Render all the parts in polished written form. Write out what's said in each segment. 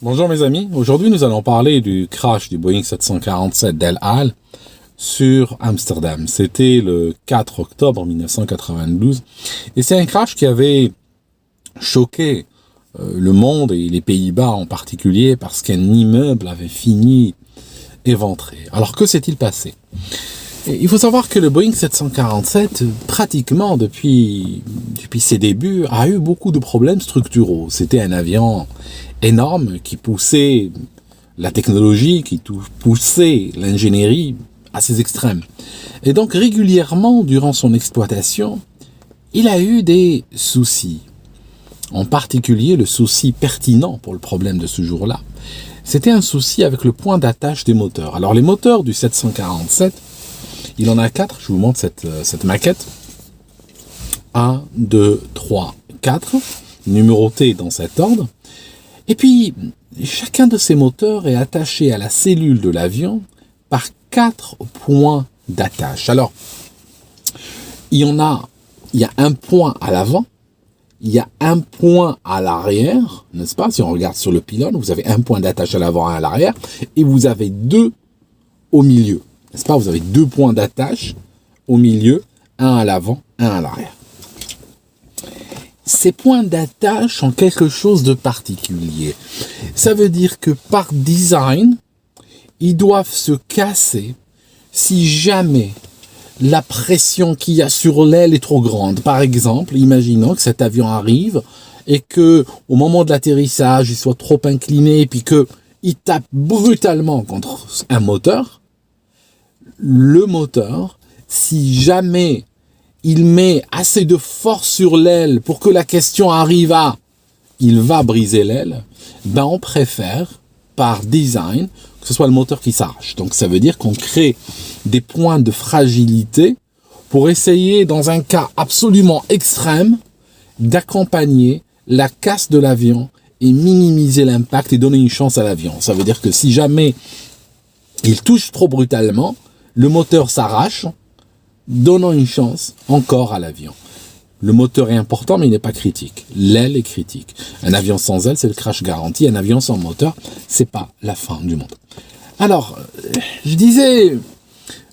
Bonjour mes amis, aujourd'hui nous allons parler du crash du Boeing 747 d'El Al sur Amsterdam. C'était le 4 octobre 1992 et c'est un crash qui avait choqué le monde et les Pays-Bas en particulier parce qu'un immeuble avait fini éventré. Alors que s'est-il passé ? Et il faut savoir que le Boeing 747, pratiquement depuis ses débuts, a eu beaucoup de problèmes structuraux. C'était un avion énorme qui poussait la technologie, qui poussait l'ingénierie à ses extrêmes. Et donc régulièrement, durant son exploitation, il a eu des soucis. En particulier, le souci pertinent pour le problème de ce jour-là, c'était un souci avec le point d'attache des moteurs. Alors les moteurs du 747, il en a 4, je vous montre cette maquette. 1, 2, 3, 4, numérotés dans cet ordre. Et puis, chacun de ces moteurs est attaché à la cellule de l'avion par 4 points d'attache. Alors, il y a un point à l'avant, il y a un point à l'arrière, n'est-ce pas? Si on regarde sur le pylône, vous avez un point d'attache à l'avant et à l'arrière, et vous avez 2 au milieu. N'est-ce pas? Vous avez 2 points d'attache au milieu, un à l'avant, un à l'arrière. Ces points d'attache ont quelque chose de particulier. Ça veut dire que par design, ils doivent se casser si jamais la pression qu'il y a sur l'aile est trop grande. Par exemple, imaginons que cet avion arrive et que au moment de l'atterrissage, il soit trop incliné et puis qu'il tape brutalement contre un moteur. Le moteur, si jamais il met assez de force sur l'aile pour que la question arrive à il va briser l'aile, ben on préfère par design que ce soit le moteur qui s'arrache. Donc ça veut dire qu'on crée des points de fragilité pour essayer dans un cas absolument extrême d'accompagner la casse de l'avion et minimiser l'impact et donner une chance à l'avion. Ça veut dire que si jamais il touche trop brutalement, le moteur s'arrache, donnant une chance encore à l'avion. Le moteur est important, mais il n'est pas critique. L'aile est critique. Un avion sans aile, c'est le crash garanti. Un avion sans moteur, c'est pas la fin du monde. Alors, je disais,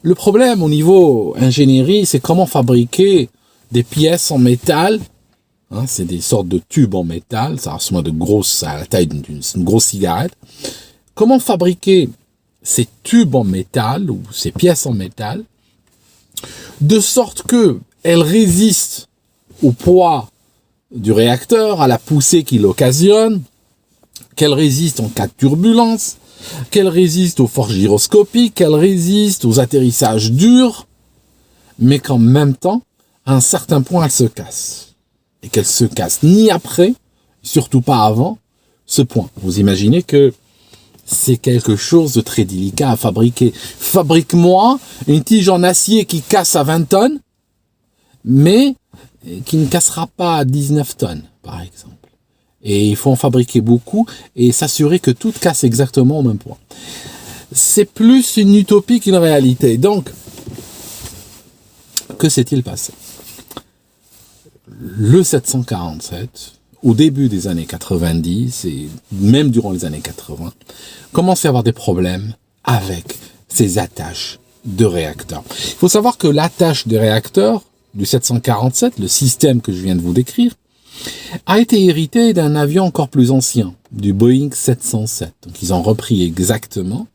le problème au niveau ingénierie, c'est comment fabriquer des pièces en métal. C'est des sortes de tubes en métal, ça ressemble à la taille d'une grosse cigarette. Comment fabriquer ces tubes en métal ou ces pièces en métal de sorte que elles résistent au poids du réacteur, à la poussée qu'il occasionne, qu'elles résistent en cas de turbulence, qu'elles résistent aux forces gyroscopiques, qu'elles résistent aux atterrissages durs, mais qu'en même temps, à un certain point, elles se cassent. Et qu'elles se cassent ni après, surtout pas avant, ce point. Vous imaginez que c'est quelque chose de très délicat à fabriquer. Fabrique-moi une tige en acier qui casse à 20 tonnes, mais qui ne cassera pas à 19 tonnes, par exemple. Et il faut en fabriquer beaucoup et s'assurer que tout casse exactement au même point. C'est plus une utopie qu'une réalité. Donc, que s'est-il passé ? Le 747, au début des années 90 et même durant les années 80, commence à avoir des problèmes avec ces attaches de réacteurs. Il faut savoir que l'attache des réacteurs du 747, le système que je viens de vous décrire, a été hérité d'un avion encore plus ancien, du Boeing 707. Donc ils ont repris exactement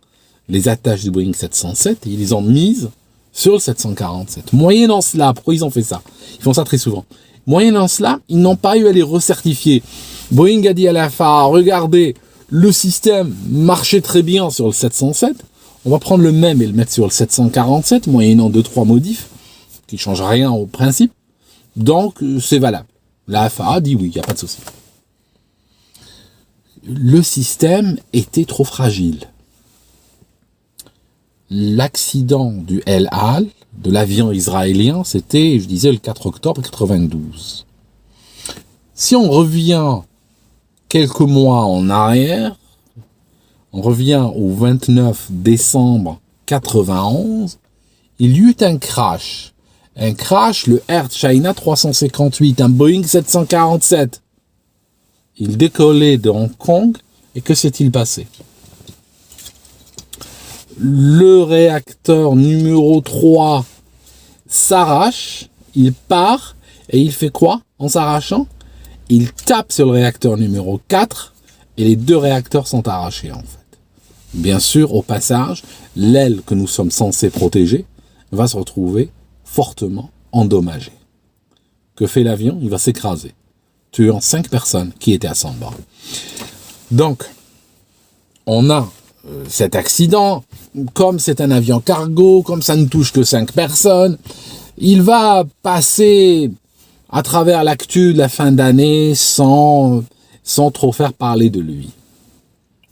les attaches du Boeing 707 et ils les ont mises sur le 747. Moyennant cela, pourquoi ils ont fait ça ? Ils font ça très souvent. Moyennant cela, ils n'ont pas eu à les recertifier. Boeing a dit à la FAA, regardez, le système marchait très bien sur le 707, on va prendre le même et le mettre sur le 747, moyennant 2-3 modifs, qui ne changent rien au principe, donc c'est valable. La FAA dit oui, il n'y a pas de souci. Le système était trop fragile. L'accident du El Al, de l'avion israélien, c'était, je disais, le 4 octobre 92. Si on revient quelques mois en arrière, on revient au 29 décembre 91, il y eut un crash, le Air China 358, un Boeing 747. Il décollait de Hong Kong Et que s'est-il passé? Le réacteur numéro 3 s'arrache, il part, et il fait quoi en s'arrachant? Il tape sur le réacteur numéro 4, et les 2 réacteurs sont arrachés en fait. Bien sûr, au passage, l'aile que nous sommes censés protéger va se retrouver fortement endommagée. Que fait l'avion? Il va s'écraser, tuant 5 personnes qui étaient à son bord. Donc, on a cet accident, comme c'est un avion cargo, comme ça ne touche que 5 personnes, il va passer à travers l'actu de la fin d'année sans trop faire parler de lui.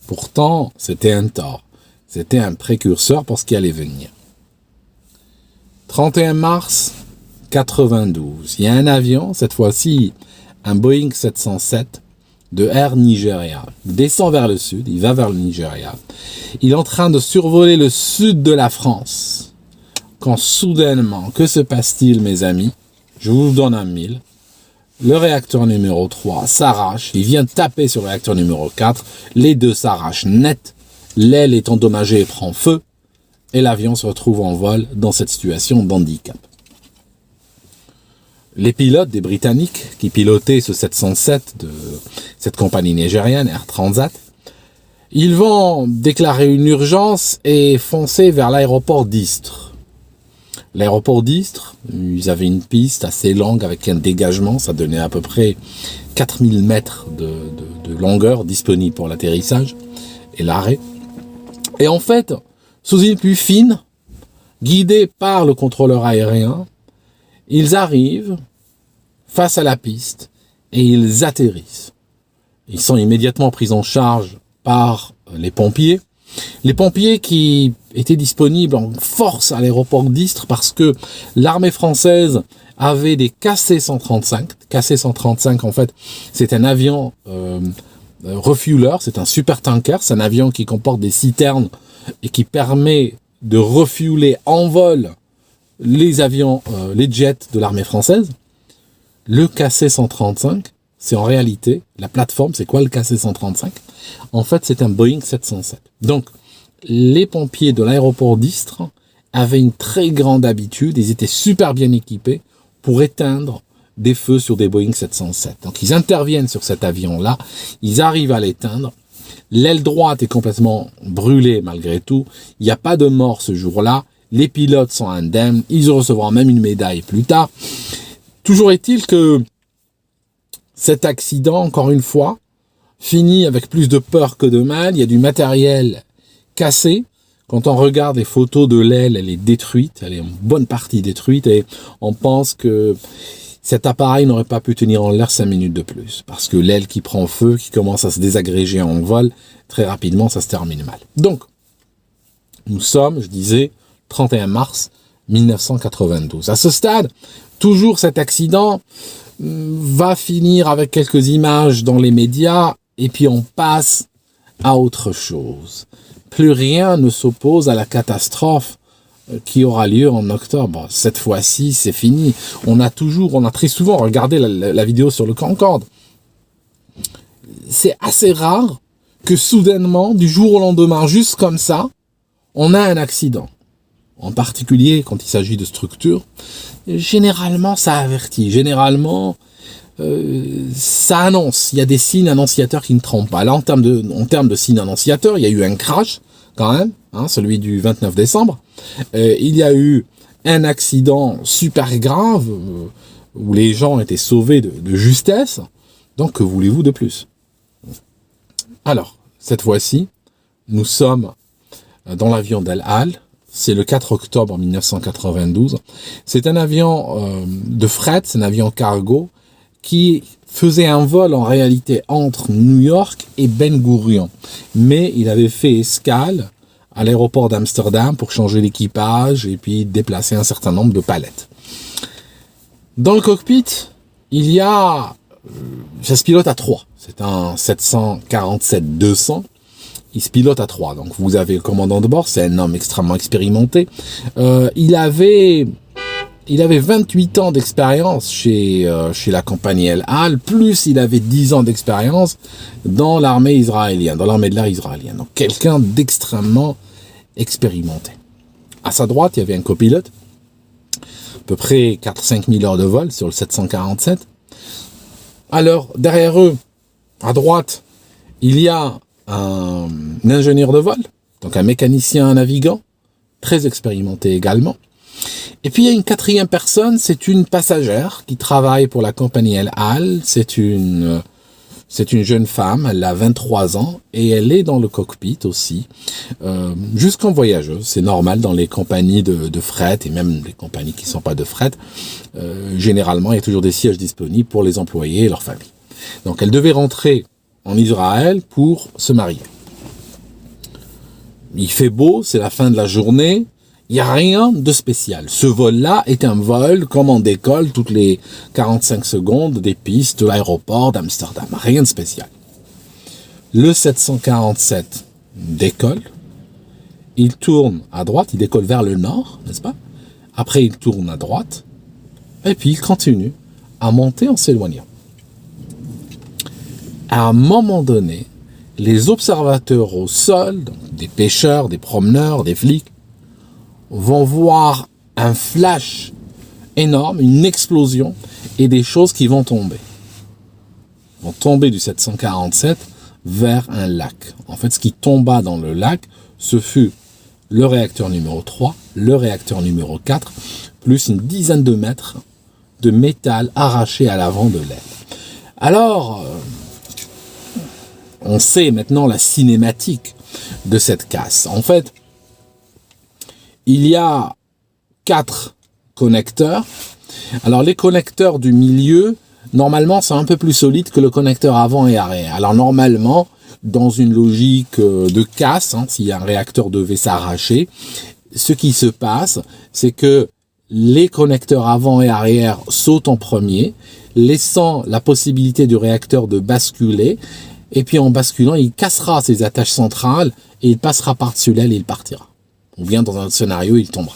Pourtant, c'était un tort. C'était un précurseur pour ce qui allait venir. 31 mars 92, il y a un avion, cette fois-ci un Boeing 707 de Air Nigeria. Il descend vers le sud, il va vers le Nigeria. Il est en train de survoler le sud de la France. Quand soudainement, que se passe-t-il, mes amis? Je vous donne un mille. Le réacteur numéro 3 s'arrache, il vient taper sur le réacteur numéro 4, les 2 s'arrachent net, l'aile est endommagée et prend feu, et l'avion se retrouve en vol dans cette situation d'handicap. Les pilotes des Britanniques qui pilotaient ce 707 de cette compagnie nigériane, Air Transat, ils vont déclarer une urgence et foncer vers l'aéroport d'Istres. L'aéroport d'Istres, ils avaient une piste assez longue avec un dégagement, ça donnait à peu près 4000 mètres de longueur disponible pour l'atterrissage et l'arrêt. Et en fait, sous une pluie fine, guidés par le contrôleur aérien, ils arrivent face à la piste et ils atterrissent. Ils sont immédiatement pris en charge par les pompiers. Les pompiers qui étaient disponibles en force à l'aéroport d'Istres parce que l'armée française avait des KC-135. KC-135, en fait, c'est un avion refueler, c'est un supertanker, c'est un avion qui comporte des citernes et qui permet de refueler en vol les avions, les jets de l'armée française. Le KC-135, c'est en réalité, la plateforme, c'est quoi le KC-135? En fait, c'est un Boeing 707. Donc, les pompiers de l'aéroport d'Istres avaient une très grande habitude, ils étaient super bien équipés pour éteindre des feux sur des Boeing 707. Donc, ils interviennent sur cet avion-là, ils arrivent à l'éteindre. L'aile droite est complètement brûlée malgré tout. Il n'y a pas de mort ce jour-là. Les pilotes sont indemnes. Ils recevront même une médaille plus tard. Toujours est-il que cet accident, encore une fois, finit avec plus de peur que de mal. Il y a du matériel cassé. Quand on regarde les photos de l'aile, elle est détruite. Elle est en bonne partie détruite. Et on pense que cet appareil n'aurait pas pu tenir en l'air 5 minutes de plus. Parce que l'aile qui prend feu, qui commence à se désagréger en vol, très rapidement, ça se termine mal. Donc, nous sommes, je disais, 31 mars 1992. À ce stade, toujours cet accident va finir avec quelques images dans les médias et puis on passe à autre chose. Plus rien ne s'oppose à la catastrophe qui aura lieu en octobre. Cette fois-ci, c'est fini. On a très souvent regardé la vidéo sur le Concorde. C'est assez rare que soudainement, du jour au lendemain, juste comme ça, on a un accident. En particulier quand il s'agit de structures. Généralement, ça avertit. Généralement, ça annonce. Il y a des signes annonciateurs qui ne trompent pas. Là, en termes de signes annonciateurs, il y a eu un crash, quand même, celui du 29 décembre. Il y a eu un accident super grave où les gens étaient sauvés de justesse. Donc, que voulez-vous de plus? Alors, cette fois-ci, nous sommes dans l'avion d'El Al. C'est le 4 octobre 1992. C'est un avion de fret, c'est un avion cargo qui faisait un vol en réalité entre New York et Ben Gurion. Mais il avait fait escale à l'aéroport d'Amsterdam pour changer l'équipage et puis déplacer un certain nombre de palettes. Dans le cockpit, il y a... ça se pilote à 3. C'est un 747-200. Il se pilote à 3. Donc vous avez le commandant de bord, c'est un homme extrêmement expérimenté. Il avait il avait 28 ans d'expérience chez la compagnie El Al, plus il avait 10 ans d'expérience dans l'armée israélienne, dans l'armée de l'air israélienne. Donc quelqu'un d'extrêmement expérimenté. À sa droite, il y avait un copilote, à peu près 4-5 000 heures de vol sur le 747. Alors, derrière eux, à droite, il y a un ingénieur de vol, donc un mécanicien, un navigant, très expérimenté également. Et puis il y a une quatrième personne, c'est une passagère qui travaille pour la compagnie El Al. C'est une jeune femme, elle a 23 ans et elle est dans le cockpit aussi, jusqu'en voyageuse. C'est normal dans les compagnies de fret et même les compagnies qui ne sont pas de fret. Généralement, il y a toujours des sièges disponibles pour les employés et leurs familles. Donc elle devait rentrer en Israël pour se marier. Il fait beau, c'est la fin de la journée. Il n'y a rien de spécial. Ce vol-là est un vol comme on décolle toutes les 45 secondes des pistes de l'aéroport d'Amsterdam. Rien de spécial. Le 747 décolle. Il tourne à droite. Il décolle vers le nord, n'est-ce pas? Après, il tourne à droite. Et puis, il continue à monter en s'éloignant. À un moment donné, les observateurs au sol, donc des pêcheurs, des promeneurs, des flics, vont voir un flash énorme, une explosion et des choses qui vont tomber. Ils vont tomber du 747 vers un lac. En fait, ce qui tomba dans le lac, ce fut le réacteur numéro 3, le réacteur numéro 4, plus une dizaine de mètres de métal arraché à l'avant de l'aile. Alors, on sait maintenant la cinématique de cette casse. En fait, il y a 4 connecteurs. Alors les connecteurs du milieu, normalement, sont un peu plus solides que le connecteur avant et arrière. Alors normalement, dans une logique de casse, si un réacteur devait s'arracher, ce qui se passe, c'est que les connecteurs avant et arrière sautent en premier, laissant la possibilité du réacteur de basculer. Et puis en basculant, il cassera ses attaches centrales et il passera par-dessus l'aile et il partira. Ou bien dans un autre scénario, il tombera.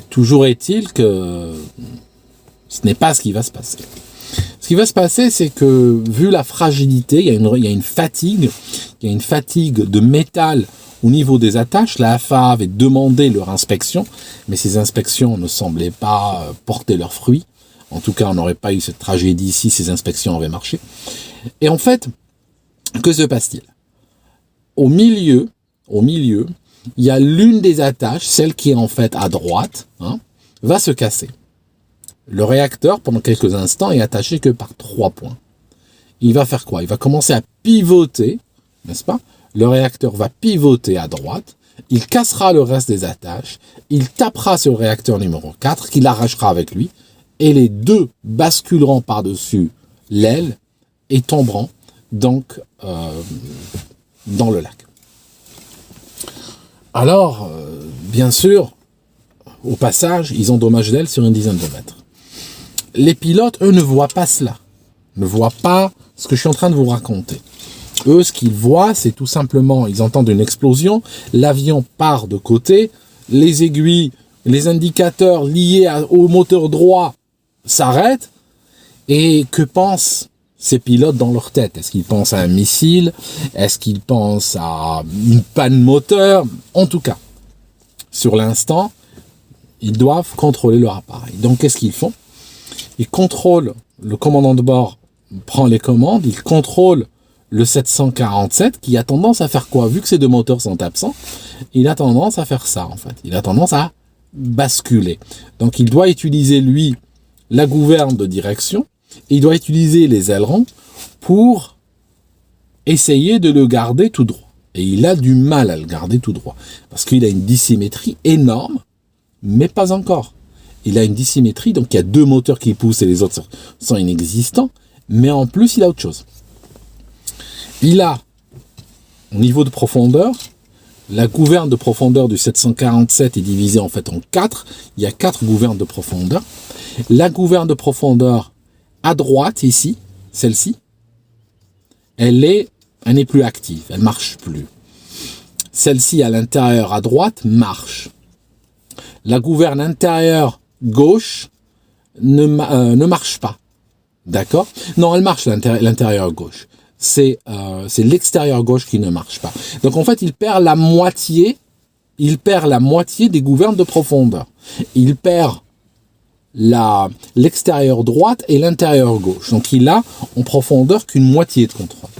Toujours est-il que ce n'est pas ce qui va se passer. Ce qui va se passer, c'est que vu la fragilité, il y a une fatigue de métal au niveau des attaches. La FAA avait demandé leur inspection, mais ces inspections ne semblaient pas porter leurs fruits. En tout cas, on n'aurait pas eu cette tragédie si ces inspections avaient marché. Et en fait, que se passe-t-il? Au milieu, il y a l'une des attaches, celle qui est en fait à droite, va se casser. Le réacteur, pendant quelques instants, est attaché que par 3 points. Il va faire quoi? Il va commencer à pivoter, n'est-ce pas? Le réacteur va pivoter à droite, il cassera le reste des attaches, il tapera sur le réacteur numéro 4, qu'il arrachera avec lui, et les deux basculeront par-dessus l'aile et tomberont donc dans le lac. Alors, bien sûr, au passage, ils endommagent l'aile sur une dizaine de mètres. Les pilotes, eux, ne voient pas cela. Ne voient pas ce que je suis en train de vous raconter. Eux, ce qu'ils voient, c'est tout simplement, ils entendent une explosion, l'avion part de côté, les aiguilles, les indicateurs liés au moteur droit s'arrêtent, et que pensent ces pilotes dans leur tête? Est-ce qu'ils pensent à un missile? Est-ce qu'ils pensent à une panne moteur? En tout cas, sur l'instant, ils doivent contrôler leur appareil. Donc, qu'est-ce qu'ils font? Ils contrôlent, le commandant de bord prend les commandes, il contrôle le 747 qui a tendance à faire quoi? Vu que ces deux moteurs sont absents, il a tendance à faire ça, en fait. Il a tendance à basculer. Donc, il doit utiliser, lui, la gouverne de direction, et il doit utiliser les ailerons pour essayer de le garder tout droit. Et il a du mal à le garder tout droit, parce qu'il a une dissymétrie énorme, mais pas encore. Il a une dissymétrie, donc il y a 2 moteurs qui poussent et les autres sont inexistants, mais en plus, il a autre chose. Il a, au niveau de profondeur, la gouverne de profondeur du 747 est divisée en fait en 4. Il y a 4 gouvernes de profondeur. La gouverne de profondeur à droite, ici, celle-ci, elle n'est plus active, elle marche plus. Celle-ci à l'intérieur à droite marche. la gouverne intérieure gauche ne marche pas. D'accord? Non, elle marche l'intérieur gauche. C'est l'extérieur gauche qui ne marche pas. Donc en fait, il perd la moitié des gouvernes de profondeur. Il perd l'extérieur droite et l'intérieur gauche. Donc il a en profondeur qu'une moitié de contrôle.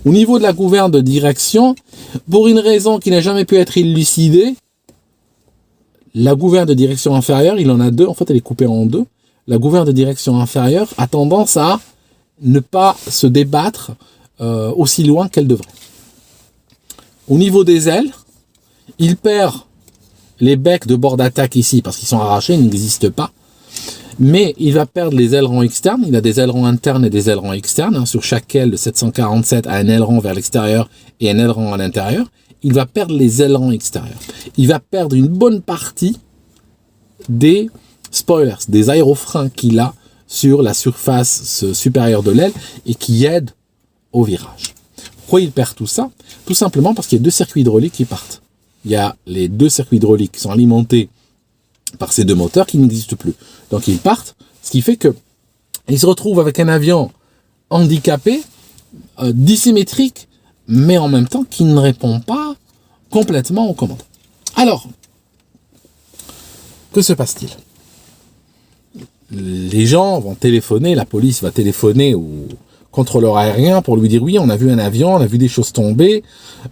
Au niveau de la gouverne de direction, pour une raison qui n'a jamais pu être élucidée, la gouverne de direction inférieure, il en a deux, en fait elle est coupée en deux. La gouverne de direction inférieure a tendance à ne pas se débattre aussi loin qu'elle devrait. Au niveau des ailes, il perd les becs de bord d'attaque ici parce qu'ils sont arrachés, ils n'existent pas. Mais il va perdre les ailerons externes. Il a des ailerons internes et des ailerons externes. Sur chaque aile, le 747 a un aileron vers l'extérieur et un aileron à l'intérieur. Il va perdre les ailerons extérieurs. Il va perdre une bonne partie des spoilers, des aérofreins qu'il a sur la surface supérieure de l'aile et qui aident au virage. Pourquoi il perd tout ça? Tout simplement parce qu'il y a deux circuits hydrauliques qui partent. Il y a les deux circuits hydrauliques qui sont alimentés par ces deux moteurs qui n'existent plus. Donc ils partent, ce qui fait que il se retrouve avec un avion handicapé, dissymétrique, mais en même temps qui ne répond pas complètement aux commandes. Alors, que se passe-t-il? Les gens vont téléphoner, la police va téléphoner au contrôleur aérien pour lui dire oui, on a vu un avion, on a vu des choses tomber,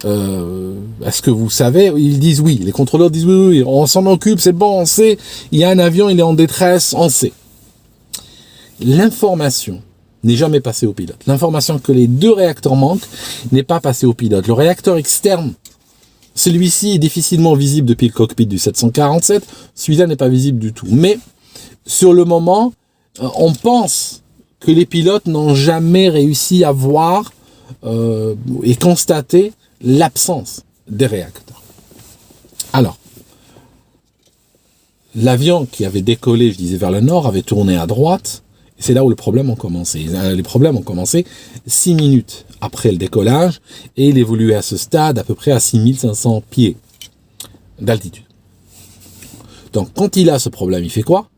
est-ce que vous savez? Ils disent oui, les contrôleurs disent oui, on s'en occupe, c'est bon, on sait, il y a un avion, il est en détresse, on sait. L'information n'est jamais passée au pilote. L'information que les deux réacteurs manquent n'est pas passée au pilote. Le réacteur externe, celui-ci est difficilement visible depuis le cockpit du 747, celui-là n'est pas visible du tout. Mais sur le moment, on pense que les pilotes n'ont jamais réussi à voir et constater l'absence des réacteurs. Alors, l'avion qui avait décollé, je disais, vers le nord, avait tourné à droite, et c'est là où les problèmes ont commencé. Les problèmes ont commencé 6 minutes après le décollage, et il évoluait à ce stade à peu près à 6500 pieds d'altitude. Donc, quand il a ce problème, il fait quoi?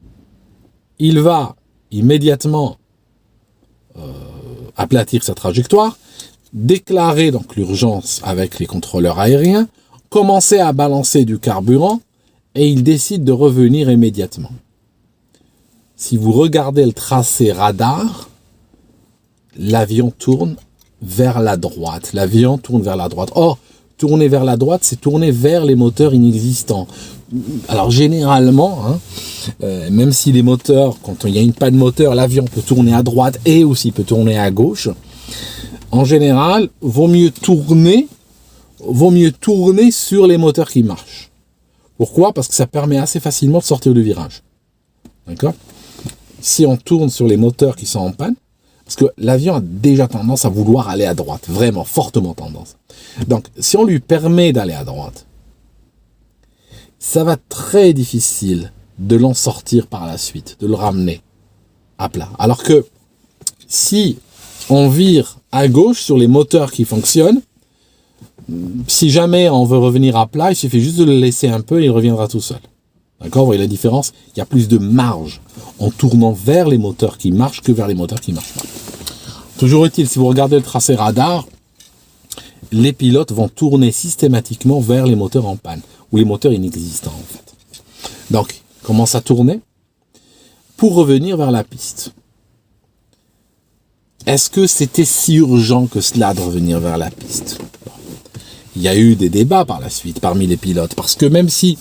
Il va immédiatement aplatir sa trajectoire, déclarer donc l'urgence avec les contrôleurs aériens, commencer à balancer du carburant et il décide de revenir immédiatement. Si vous regardez le tracé radar, l'avion tourne vers la droite. L'avion tourne vers la droite. Or, tourner vers la droite, c'est tourner vers les moteurs inexistants. Alors généralement, même si les moteurs, quand il y a une panne de moteur, l'avion peut tourner à droite et aussi peut tourner à gauche, en général, vaut mieux tourner sur les moteurs qui marchent. Pourquoi? Parce que ça permet assez facilement de sortir du virage. D'accord? Si on tourne sur les moteurs qui sont en panne, parce que l'avion a déjà tendance à vouloir aller à droite, vraiment, fortement tendance. Donc, si on lui permet d'aller à droite, ça va être très difficile de l'en sortir par la suite, de le ramener à plat. Alors que si on vire à gauche sur les moteurs qui fonctionnent, si jamais on veut revenir à plat, il suffit juste de le laisser un peu et il reviendra tout seul. D'accord? Vous voyez la différence? Il y a plus de marge en tournant vers les moteurs qui marchent que vers les moteurs qui ne marchent pas. Toujours est-il, si vous regardez le tracé radar, les pilotes vont tourner systématiquement vers les moteurs en panne, ou les moteurs inexistants en fait. Donc, ils commencent à tourner pour revenir vers la piste. Est-ce que c'était si urgent que cela de revenir vers la piste? Il y a eu des débats par la suite parmi les pilotes, parce que même si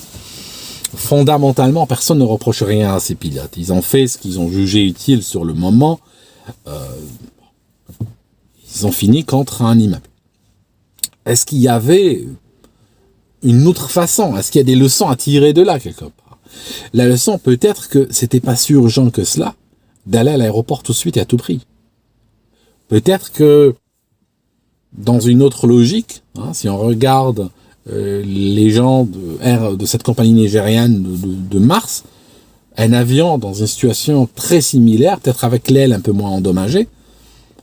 fondamentalement personne ne reproche rien à ces pilotes, ils ont fait ce qu'ils ont jugé utile sur le moment, ils ont fini contre un immeuble. Est-ce qu'il y avait une autre façon? Est-ce qu'il y a des leçons à tirer de là quelque part? La leçon peut être que c'était pas si urgent que cela d'aller à l'aéroport tout de suite et à tout prix. Peut-être que dans une autre logique, si on regarde les gens de cette compagnie nigériane de Mars, un avion dans une situation très similaire, peut-être avec l'aile un peu moins endommagée,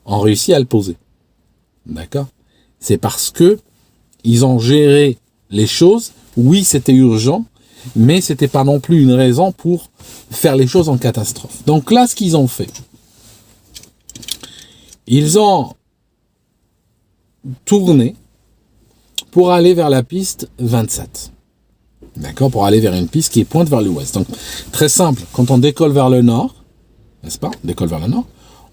ont réussi à le poser. D'accord? C'est parce que ils ont géré les choses. Oui, c'était urgent, mais c'était pas non plus une raison pour faire les choses en catastrophe. Donc là, ce qu'ils ont fait, ils ont tourné pour aller vers la piste 27. D'accord, pour aller vers une piste qui pointe vers l'ouest. Donc, très simple, quand on décolle vers le nord, n'est-ce pas? On décolle vers le nord,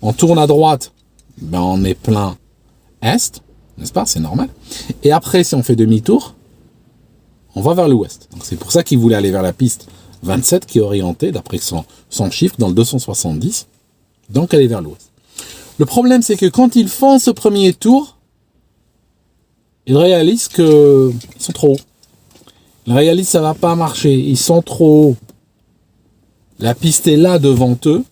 on tourne à droite, ben on est plein est, n'est-ce pas? C'est normal. Et après, si on fait demi-tour, on va vers l'ouest. Donc, c'est pour ça qu'ils voulaient aller vers la piste 27, qui est orientée, d'après son chiffre, dans le 270. Donc, aller vers l'ouest. Le problème, c'est que quand ils font ce premier tour, ils réalisent qu'ils sont trop hauts. Ils réalisent que ça ne va pas marcher. Ils sont trop hauts. La piste est là devant eux.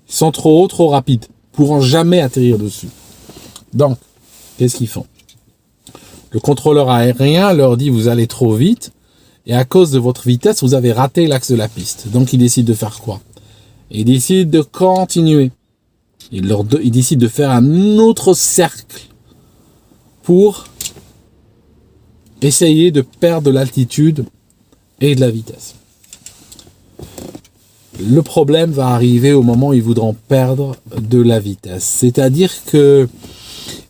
Ils sont trop hauts, trop rapides. Ils ne pourront jamais atterrir dessus. Donc, qu'est-ce qu'ils font? Le contrôleur aérien leur dit, vous allez trop vite. Et à cause de votre vitesse, vous avez raté l'axe de la piste. Donc, ils décident de faire quoi? Ils décident de continuer. Ils décident de faire un autre cercle pour essayer de perdre de l'altitude et de la vitesse. Le problème va arriver au moment où ils voudront perdre de la vitesse. C'est-à-dire que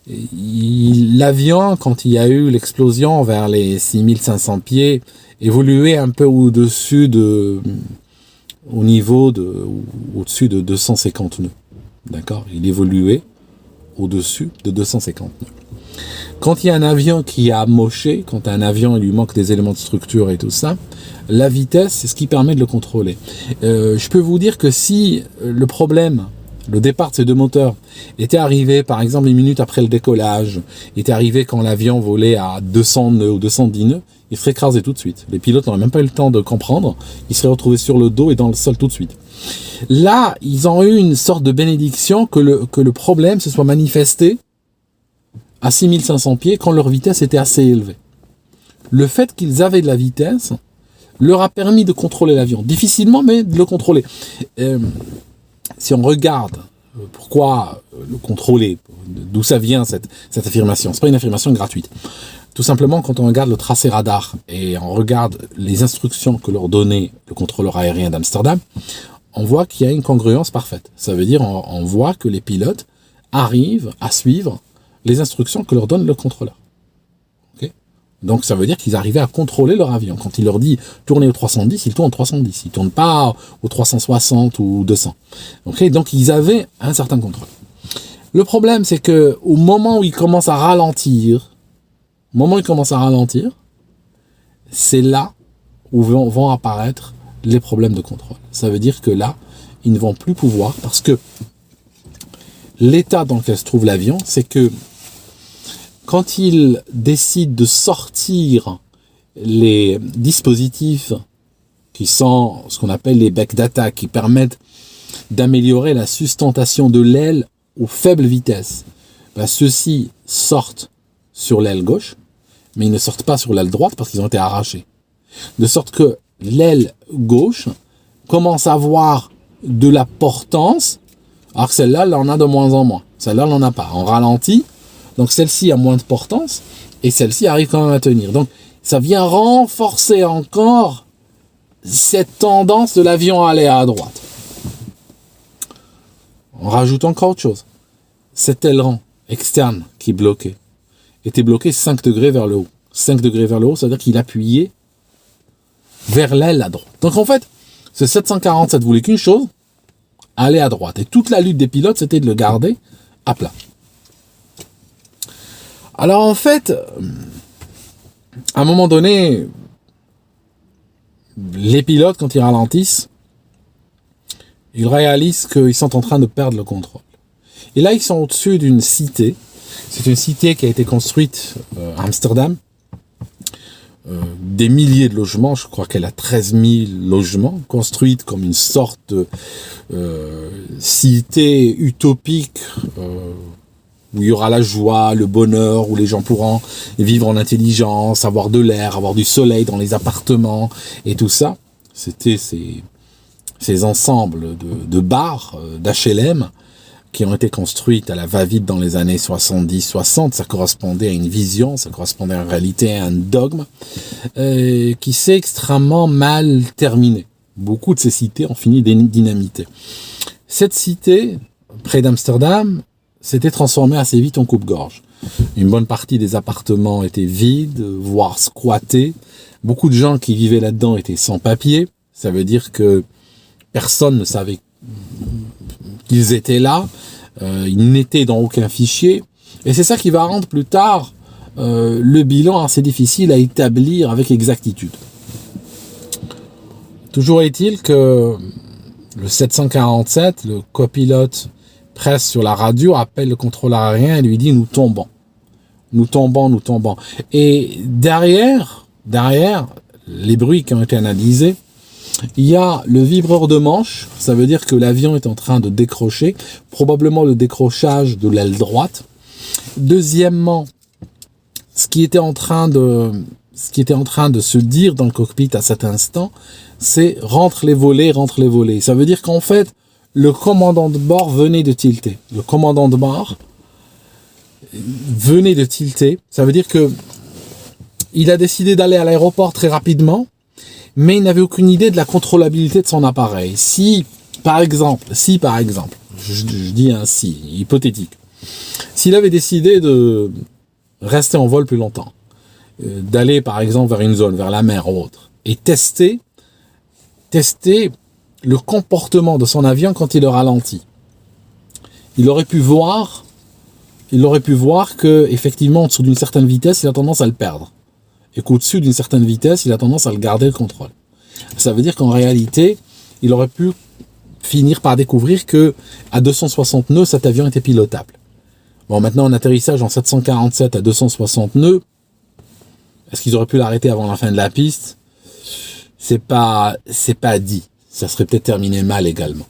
l'avion, quand il y a eu l'explosion vers les 6500 pieds, évoluait un peu au-dessus au-dessus de 250 nœuds. D'accord? Il évoluait au-dessus de 250 nœuds. Quand il y a un avion qui a amoché, quand un avion il lui manque des éléments de structure et tout ça, la vitesse, c'est ce qui permet de le contrôler. Je peux vous dire que si le problème, le départ de ces deux moteurs, était arrivé par exemple une minute après le décollage, était arrivé quand l'avion volait à 200 nœuds ou 210 nœuds, il serait écrasé tout de suite. Les pilotes n'auraient même pas eu le temps de comprendre, ils seraient retrouvés sur le dos et dans le sol tout de suite. Là, ils ont eu une sorte de bénédiction que le problème se soit manifesté à 6500 pieds quand leur vitesse était assez élevée. Le fait qu'ils avaient de la vitesse leur a permis de contrôler l'avion. Difficilement, mais de le contrôler. Si on regarde pourquoi le contrôler, d'où ça vient cette affirmation, c'est pas une affirmation gratuite. Tout simplement, quand on regarde le tracé radar et on regarde les instructions que leur donnait le contrôleur aérien d'Amsterdam, on voit qu'il y a une congruence parfaite. Ça veut dire on voit que les pilotes arrivent à suivre les instructions que leur donne le contrôleur. Okay? Donc ça veut dire qu'ils arrivaient à contrôler leur avion. Quand il leur dit tourner au 310, ils tournent au 310. Ils ne tournent pas au 360 ou 200. Okay? Donc ils avaient un certain contrôle. Le problème, c'est que au moment où ils commencent à ralentir, c'est là où vont apparaître les problèmes de contrôle. Ça veut dire que là, ils ne vont plus pouvoir, parce que l'état dans lequel se trouve l'avion, c'est que quand ils décident de sortir les dispositifs qui sont ce qu'on appelle les becs d'attaque, qui permettent d'améliorer la sustentation de l'aile aux faibles vitesses, ben ceux-ci sortent sur l'aile gauche, mais ils ne sortent pas sur l'aile droite parce qu'ils ont été arrachés. De sorte que l'aile gauche commence à avoir de la portance, alors que celle-là, elle en a de moins en moins. Celle-là, elle n'en a pas. On ralentit, donc celle-ci a moins de portance, et celle-ci arrive quand même à tenir. Donc, ça vient renforcer encore cette tendance de l'avion à aller à droite. On rajoute encore autre chose. Cet aileron externe qui est bloqué était bloqué 5 degrés vers le haut. 5 degrés vers le haut, ça veut dire qu'il appuyait vers l'aile à droite. Donc en fait, ce 747 voulait qu'une chose, aller à droite. Et toute la lutte des pilotes, c'était de le garder à plat. Alors en fait, à un moment donné, les pilotes, quand ils ralentissent, ils réalisent qu'ils sont en train de perdre le contrôle. Et là, ils sont au-dessus d'une cité. C'est une cité qui a été construite à Amsterdam. Des milliers de logements, je crois qu'elle a 13 000 logements, construite comme une sorte de cité utopique où il y aura la joie, le bonheur, où les gens pourront vivre en intelligence, avoir de l'air, avoir du soleil dans les appartements et tout ça. C'était ces ensembles de bars, d'HLM, qui ont été construites à la va-vite dans les années 70-60, ça correspondait à une vision, ça correspondait en réalité à un dogme, qui s'est extrêmement mal terminé. Beaucoup de ces cités ont fini dynamitées. Cette cité, près d'Amsterdam, s'était transformée assez vite en coupe-gorge. Une bonne partie des appartements étaient vides, voire squattés. Beaucoup de gens qui vivaient là-dedans étaient sans papier. Ça veut dire que personne ne savait qu'ils étaient là. Ils n'étaient dans aucun fichier. Et c'est ça qui va rendre plus tard le bilan assez difficile à établir avec exactitude. Toujours est-il que le 747, le copilote presse sur la radio, appelle le contrôleur aérien et lui dit « nous tombons ». Nous tombons, nous tombons. Et derrière les bruits qui ont été analysés, il y a le vibreur de manche. Ça veut dire que l'avion est en train de décrocher, probablement le décrochage de l'aile droite. Deuxièmement, ce qui était en train de se dire dans le cockpit à cet instant, c'est rentre les volets, rentre les volets. Ça veut dire qu'en fait, le commandant de bord venait de tilter. Le commandant de bord venait de tilter. Ça veut dire que il a décidé d'aller à l'aéroport très rapidement, mais il n'avait aucune idée de la contrôlabilité de son appareil. Si, par exemple, je dis ainsi, hypothétique, s'il avait décidé de rester en vol plus longtemps, d'aller par exemple vers une zone, vers la mer ou autre, et tester le comportement de son avion quand il le ralentit. Il aurait pu voir que effectivement en dessous d'une certaine vitesse, il a tendance à le perdre, et qu'au-dessus d'une certaine vitesse, il a tendance à le garder le contrôle. Ça veut dire qu'en réalité, il aurait pu finir par découvrir que à 260 nœuds, cet avion était pilotable. Bon, maintenant en atterrissage en 747 à 260 nœuds, est-ce qu'ils auraient pu l'arrêter avant la fin de la piste? C'est pas dit. Ça serait peut-être terminé mal également.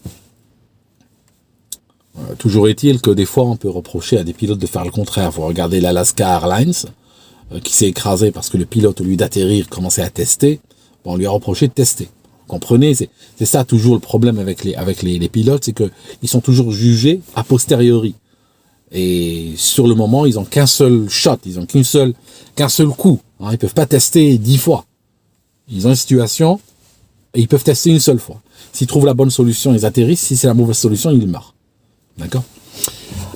Toujours est-il que des fois, on peut reprocher à des pilotes de faire le contraire. Vous regardez l'Alaska Airlines, qui s'est écrasé parce que le pilote, au lieu d'atterrir, commençait à tester. Bon, on lui a reproché de tester. Vous comprenez? C'est ça toujours le problème avec les pilotes, c'est que ils sont toujours jugés a posteriori. Et sur le moment, ils ont qu'un seul shot, ils ont qu'un seul coup. Hein, ils peuvent pas tester 10 fois. Ils ont une situation et ils peuvent tester une seule fois. S'ils trouvent la bonne solution, ils atterrissent. Si c'est la mauvaise solution, ils meurent. D'accord?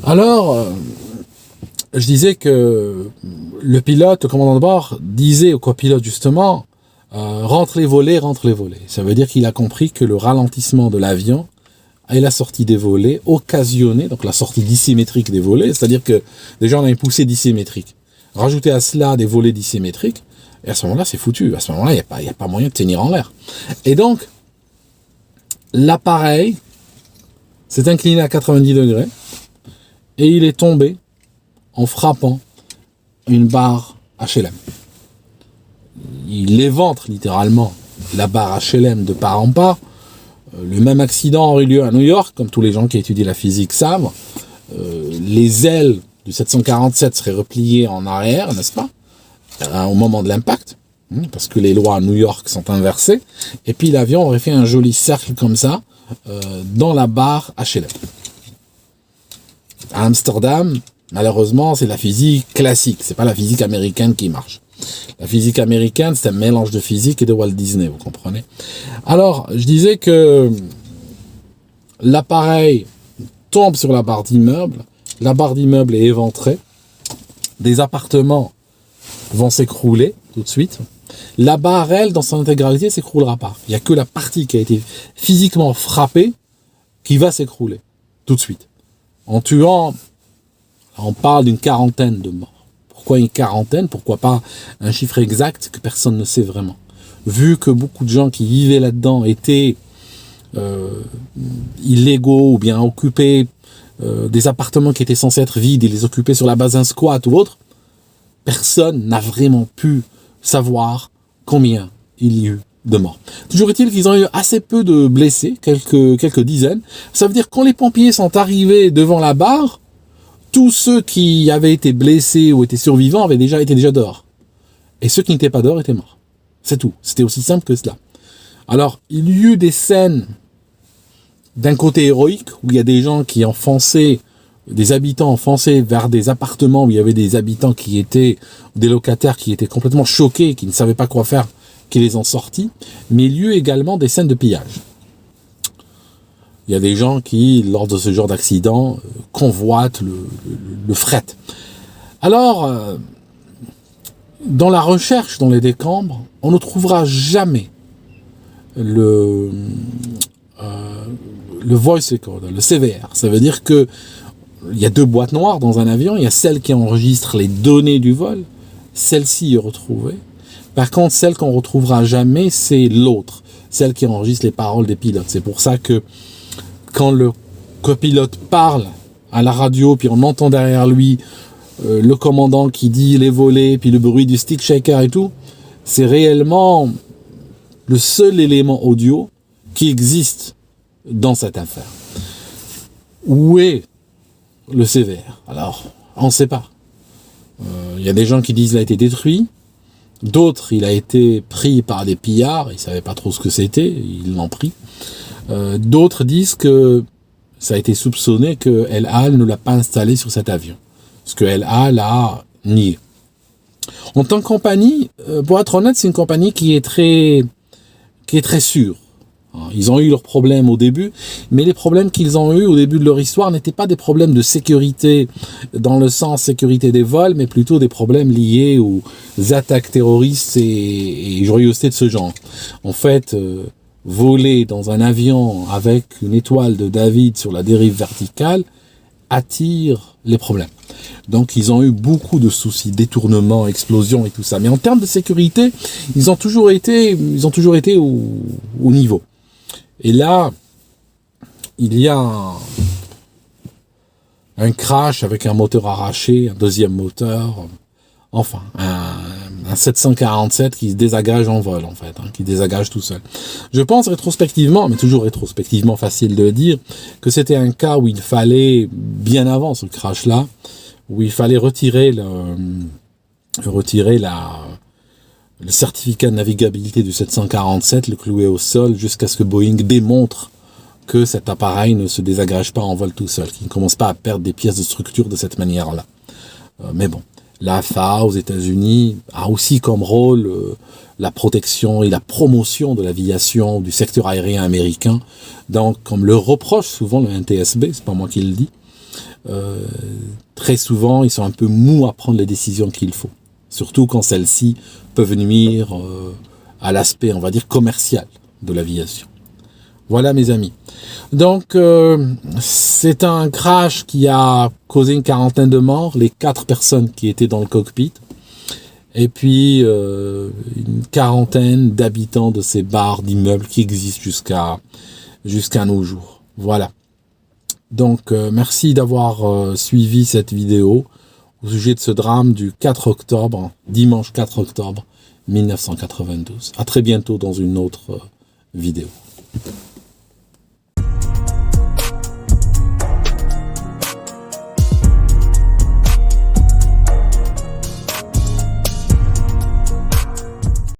Alors, je disais que le pilote, le commandant de bord, disait au copilote justement, rentre les volets, rentre les volets. Ça veut dire qu'il a compris que le ralentissement de l'avion et la sortie des volets occasionnait, donc la sortie dissymétrique des volets, c'est-à-dire que déjà on a une poussée dissymétrique. Rajoutez à cela des volets dissymétriques, et à ce moment-là, c'est foutu. À ce moment-là, il n'y a pas moyen de tenir en l'air. Et donc, l'appareil s'est incliné à 90 degrés, et il est tombé en frappant une barre HLM. Il éventre littéralement la barre HLM de part en part. Le même accident aurait eu lieu à New York, comme tous les gens qui étudient la physique savent. Les ailes du 747 seraient repliées en arrière, n'est-ce pas, au moment de l'impact, parce que les lois à New York sont inversées. Et puis l'avion aurait fait un joli cercle comme ça dans la barre HLM. À Amsterdam, malheureusement, c'est la physique classique, c'est pas la physique américaine qui marche. La physique américaine, c'est un mélange de physique et de Walt Disney, vous comprenez? Alors, je disais que l'appareil tombe sur la barre d'immeuble est éventrée, des appartements vont s'écrouler tout de suite. La barre, elle, dans son intégralité, s'écroulera pas. Il n'y a que la partie qui a été physiquement frappée qui va s'écrouler tout de suite. En tuant, on parle d'une quarantaine de morts. Pourquoi une quarantaine? Pourquoi pas un chiffre exact que personne ne sait vraiment? Vu que beaucoup de gens qui vivaient là-dedans étaient illégaux ou bien occupaient des appartements qui étaient censés être vides et les occupaient sur la base d'un squat ou autre, personne n'a vraiment pu savoir combien il y eut de morts. Toujours est-il qu'ils ont eu assez peu de blessés, quelques dizaines. Ça veut dire que quand les pompiers sont arrivés devant la barre, tous ceux qui avaient été blessés ou étaient survivants étaient déjà dehors. Et ceux qui n'étaient pas dehors étaient morts. C'est tout. C'était aussi simple que cela. Alors, il y eut des scènes d'un côté héroïque, où il y a des gens qui enfonçaient, des habitants enfoncés vers des appartements où il y avait des habitants qui étaient, des locataires qui étaient complètement choqués, qui ne savaient pas quoi faire, qui les ont sortis, mais il y a eu également des scènes de pillage. Il y a des gens qui, lors de ce genre d'accident, convoitent le fret. Alors, dans la recherche, dans les décombres, on ne trouvera jamais le voice recorder, le CVR. Ça veut dire que il y a deux boîtes noires dans un avion. Il y a celle qui enregistre les données du vol. Celle-ci est retrouvée. Par contre, celle qu'on retrouvera jamais, c'est l'autre. Celle qui enregistre les paroles des pilotes. C'est pour ça que quand le copilote parle à la radio, puis on entend derrière lui le commandant qui dit les volets, puis le bruit du stick shaker et tout, c'est réellement le seul élément audio qui existe dans cette affaire. Où est le CVR? Alors, on ne sait pas. Il y a des gens qui disent qu'il a été détruit, d'autres il a été pris par des pillards, ils ne savaient pas trop ce que c'était, ils l'ont pris. D'autres disent que ça a été soupçonné que El Al ne l'a pas installé sur cet avion. Ce que El Al a nié. En tant que compagnie, pour être honnête, c'est une compagnie qui est très sûre. Ils ont eu leurs problèmes au début, mais les problèmes qu'ils ont eu au début de leur histoire n'étaient pas des problèmes de sécurité dans le sens sécurité des vols, mais plutôt des problèmes liés aux attaques terroristes et joyeuseté de ce genre. En fait, voler dans un avion avec une étoile de David sur la dérive verticale attire les problèmes. Donc ils ont eu beaucoup de soucis, détournements, explosions et tout ça. Mais en termes de sécurité, ils ont toujours été au niveau. Et là, il y a un crash avec un moteur arraché, un deuxième moteur, enfin, un 747 qui se désagage en vol, en fait, qui désagage tout seul. Je pense rétrospectivement, mais toujours rétrospectivement facile de le dire, que c'était un cas où il fallait, bien avant ce crash-là, où il fallait retirer le certificat de navigabilité du 747, le clouer au sol, jusqu'à ce que Boeing démontre que cet appareil ne se désagrège pas en vol tout seul, qu'il ne commence pas à perdre des pièces de structure de cette manière-là. Mais bon, la FAA aux États-Unis a aussi comme rôle la protection et la promotion de l'aviation, du secteur aérien américain. Donc, comme le reproche souvent le NTSB, c'est pas moi qui le dis, très souvent, ils sont un peu mous à prendre les décisions qu'il faut. Surtout quand celles-ci peuvent nuire à l'aspect, on va dire, commercial de l'aviation. Voilà, mes amis. Donc, c'est un crash qui a causé une quarantaine de morts, les 4 personnes qui étaient dans le cockpit, et puis une quarantaine d'habitants de ces bars d'immeubles qui existent jusqu'à nos jours. Voilà. Donc, merci d'avoir suivi cette vidéo au sujet de ce drame du 4 octobre, dimanche 4 octobre 1992. À très bientôt dans une autre vidéo.